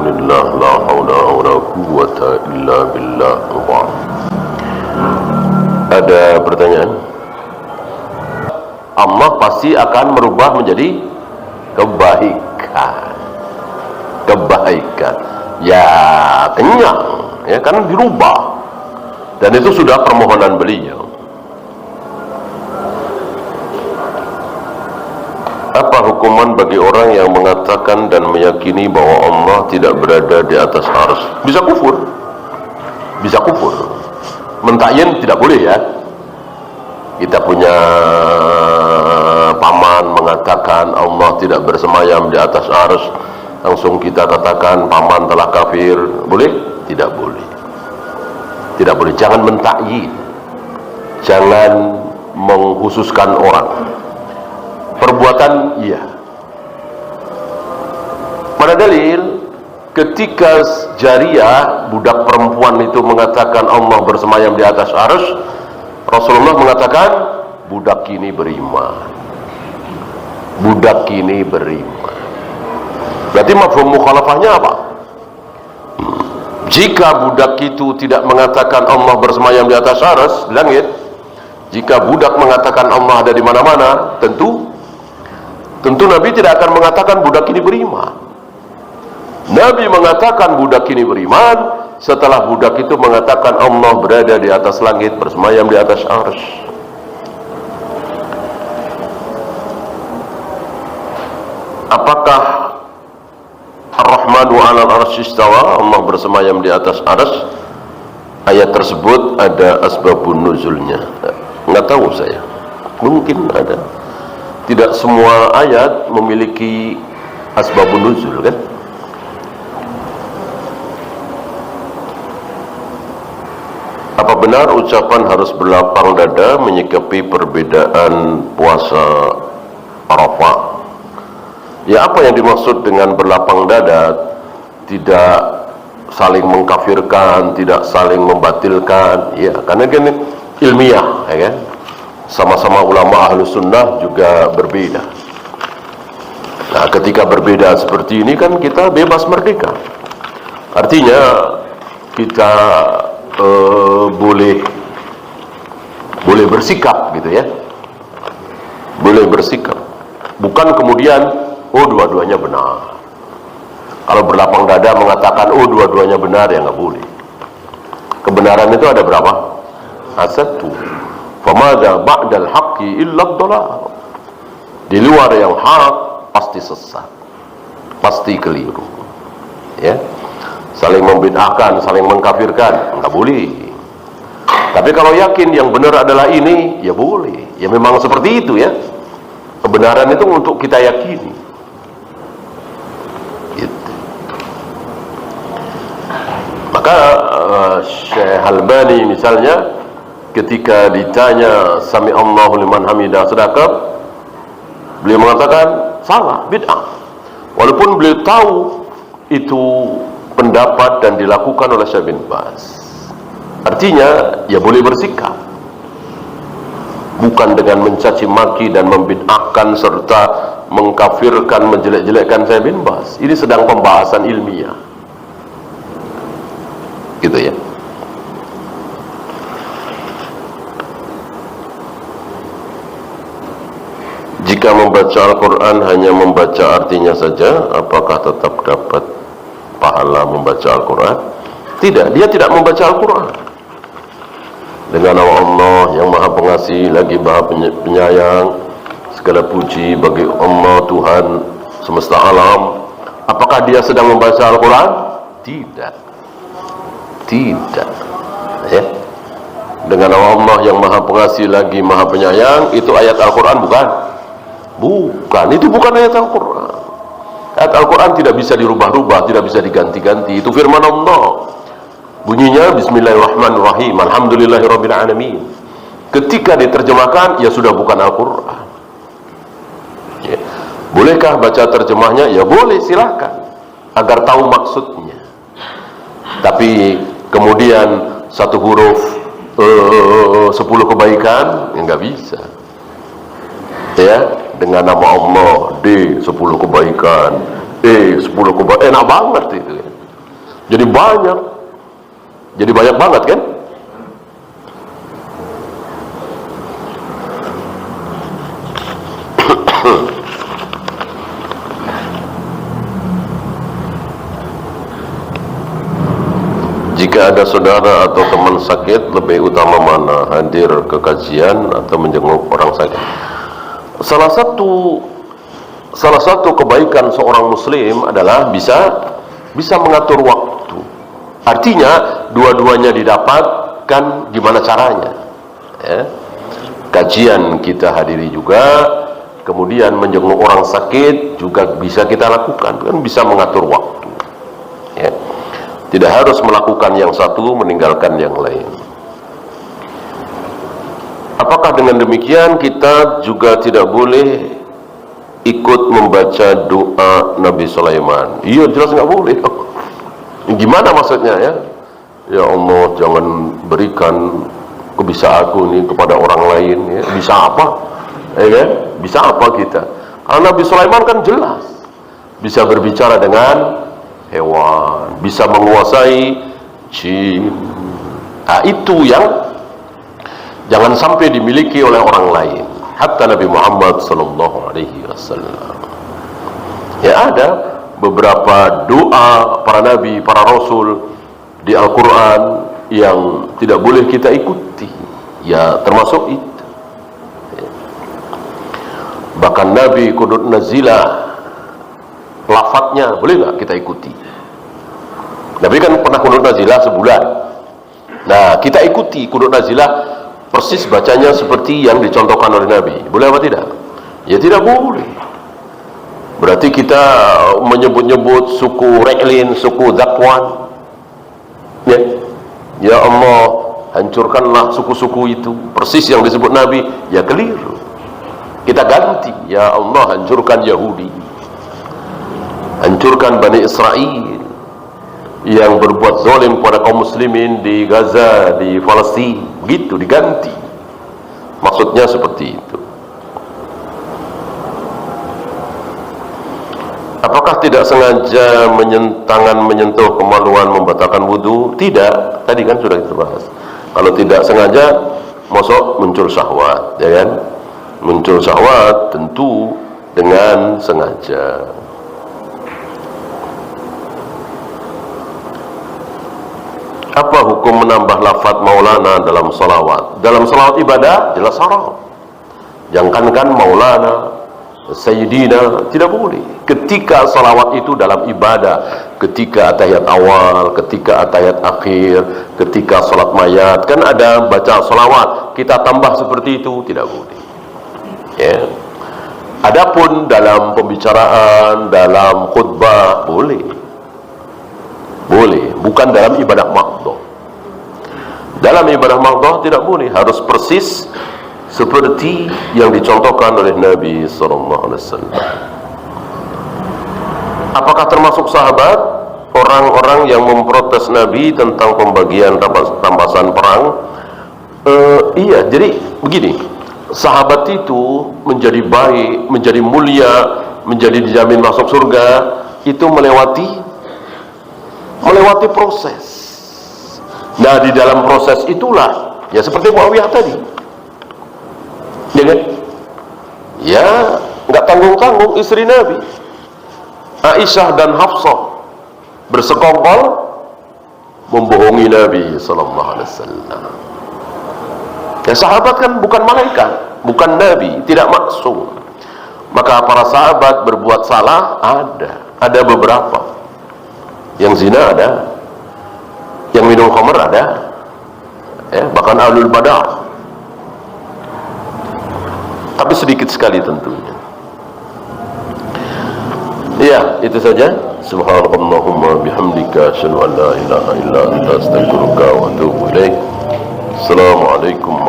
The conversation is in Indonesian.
Alhamdulillah, la haula wala quwwata illa billah. Ada pertanyaan? Allah pasti akan merubah menjadi kebaikan. Kebaikan. Ya, kenyang, ya kan dirubah. Dan itu sudah permohonan beliau. Apa hukuman bagi orang yang mengatakan dan meyakini bahwa Allah tidak berada di atas arsy? Bisa kufur. Bisa kufur. Mentakyin tidak boleh ya. Kita punya paman mengatakan Allah tidak bersemayam di atas arsy, langsung kita katakan paman telah kafir. Boleh? Tidak boleh. Tidak boleh. Jangan mentakyin. Jangan mengkhususkan orang. Perbuatan iya. Pada dalil ketika Jariyah budak perempuan itu mengatakan Allah bersemayam di atas arsy, Rasulullah mengatakan budak ini beriman. Budak ini beriman. Berarti mafhum mukhalafahnya apa? Jika budak itu tidak mengatakan Allah bersemayam di atas arsy, di langit, jika budak mengatakan Allah ada di mana-mana, tentu Nabi tidak akan mengatakan budak ini beriman. Nabi mengatakan budak ini beriman setelah budak itu mengatakan Allah berada di atas langit, bersemayam di atas arsy. Apakah Ar-Rahmanu 'alal arsy istawa, Allah bersemayam di atas arsy? Ayat tersebut ada asbabun nuzulnya. Nggak tahu saya. Mungkin ada. Tidak semua ayat memiliki asbabun nuzul kan? Apa benar ucapan harus berlapang dada menyikapi perbedaan puasa Arafah? Ya, apa yang dimaksud dengan berlapang dada? Tidak saling mengkafirkan, tidak saling membatilkan. Ya, karena kan ilmiah, ya kan? Sama-sama ulama ahlu sunnah juga berbeda. Nah, ketika berbeda seperti ini kan kita bebas merdeka. Artinya kita boleh bersikap gitu ya. Boleh bersikap. Bukan kemudian oh dua-duanya benar. Kalau berlapang dada mengatakan oh dua-duanya benar, ya nggak boleh. Kebenaran itu ada berapa? Satu. Famada ba'dal haqqi illa dhalal. Di luar yang hak pasti sesat, pasti keliru. Ya, saling membid'ahkan, saling mengkafirkan enggak boleh. Tapi kalau yakin yang benar adalah ini, ya boleh. Ya memang seperti itu ya. Kebenaran itu untuk kita yakini. Gitu. Maka Syekh Albani misalnya ketika ditanya sami Allahu liman hamidah sedekap, beliau mengatakan salah, bid'ah. Walaupun beliau tahu itu pendapat dan dilakukan oleh Syekh bin Baz. Artinya ya boleh bersikap, bukan dengan mencaci maki dan membid'ahkan serta mengkafirkan, menjelek-jelekkan Syekh bin Baz. Ini sedang pembahasan ilmiah. Gitu ya. Jika membaca Al-Quran hanya membaca artinya saja, apakah tetap dapat pahala membaca Al-Quran? Tidak, dia tidak membaca Al-Quran. Dengan nama Allah yang Maha Pengasih lagi Maha Penyayang, segala puji bagi Allah Tuhan semesta alam. Apakah dia sedang membaca Al-Quran? Tidak. Tidak. Ya. Dengan nama Allah yang Maha Pengasih lagi Maha Penyayang, itu ayat Al-Quran bukan? Bukan, itu bukan ayat Al-Quran. Ayat Al-Quran tidak bisa dirubah-rubah, tidak bisa diganti-ganti. Itu firman Allah. Bunyinya Bismillahirrahmanirrahim, Alhamdulillahirabbil alamin. Ketika diterjemahkan, ya sudah bukan Al-Quran. Ya. Bolehkah baca terjemahnya? Ya boleh, silakan, agar tahu maksudnya. Tapi kemudian satu huruf 10 kebaikan, ya nggak bisa. Ya, dengan nama Allah D 10 kebaikan, 10 kebaikan, enak banget itu ya. Jadi banyak banget kan. Jika ada saudara atau teman sakit, lebih utama mana? Hadir ke kajian atau menjenguk orang sakit? Salah satu kebaikan seorang muslim adalah bisa mengatur waktu. Artinya dua-duanya didapatkan, gimana caranya ya. Kajian kita hadiri juga, kemudian menjenguk orang sakit juga bisa kita lakukan, kan bisa mengatur waktu ya. Tidak harus melakukan yang satu meninggalkan yang lain. Apakah dengan demikian kita juga tidak boleh ikut membaca doa Nabi Sulaiman? Iya, jelas nggak boleh. Gimana maksudnya ya? Ya Allah, jangan berikan kebisaanku ini kepada orang lain ya. Bisa apa? Ya kan? Bisa apa kita? Karena Nabi Sulaiman kan jelas bisa berbicara dengan hewan, bisa menguasai jin. Nah, itu yang jangan sampai dimiliki oleh orang lain. Hatta Nabi Muhammad sallallahu alaihi wasallam. Ya, ada beberapa doa para nabi, para rasul di Al-Qur'an yang tidak boleh kita ikuti. Ya, termasuk itu. Bahkan Nabi Qunut Nazilah, lafadznya boleh nggak kita ikuti? Nabi kan pernah Qunut Nazilah sebulan. Nah, kita ikuti Qunut Nazilah persis bacanya seperti yang dicontohkan oleh Nabi. Boleh apa tidak? Ya tidak boleh. Berarti kita menyebut-nyebut suku Re'lin, suku Zakwan. Ya Allah, hancurkanlah suku-suku itu. Persis yang disebut Nabi, ya keliru. Kita ganti, ya Allah hancurkan Yahudi, hancurkan Bani Israel yang berbuat zalim pada kaum muslimin di Gaza, di Palestina. Begitu diganti, maksudnya seperti itu. Apakah tidak sengaja menyentuh kemaluan membatalkan wudhu? Tidak, tadi kan sudah kita bahas. Kalau tidak sengaja, masuk muncul syahwat, ya kan? Muncul syahwat tentu dengan sengaja. Apa hukum menambah lafaz Maulana dalam salawat? Dalam salawat ibadah jelas haram. Jangankan Maulana, Sayyidina, tidak boleh. Ketika salawat itu dalam ibadah, ketika atahiyat awal, ketika atahiyat akhir, ketika salat mayat, kan ada baca salawat, kita tambah seperti itu, tidak boleh ya. Adapun dalam pembicaraan, dalam khutbah boleh, bukan dalam ibadah maqdhah. Dalam ibadah maqdhah tidak boleh, harus persis seperti yang dicontohkan oleh Nabi SAW. Apakah termasuk sahabat orang-orang yang memprotes Nabi tentang pembagian rampasan perang? Iya, jadi begini, sahabat itu menjadi baik, menjadi mulia, menjadi dijamin masuk surga, itu melewati proses. Nah, di dalam proses itulah, ya seperti Muawiyah tadi, ya kan? Ya, nggak tanggung-tanggung istri Nabi Aisyah dan Hafsah bersekongkol membohongi Nabi sallallahu alaihi wasallam. Ya, sahabat kan bukan malaikat, bukan nabi, tidak maksum. Maka para sahabat berbuat salah ada beberapa. Yang zina ada, yang minum khamr ada, ya, bahkan ahlul badah. Tapi sedikit sekali tentunya. Ya, itu saja. Subhanallahumma bihamdika asyhadu an la ilaha illa anta astaghfiruka wa atubu ilaik. Assalamualaikum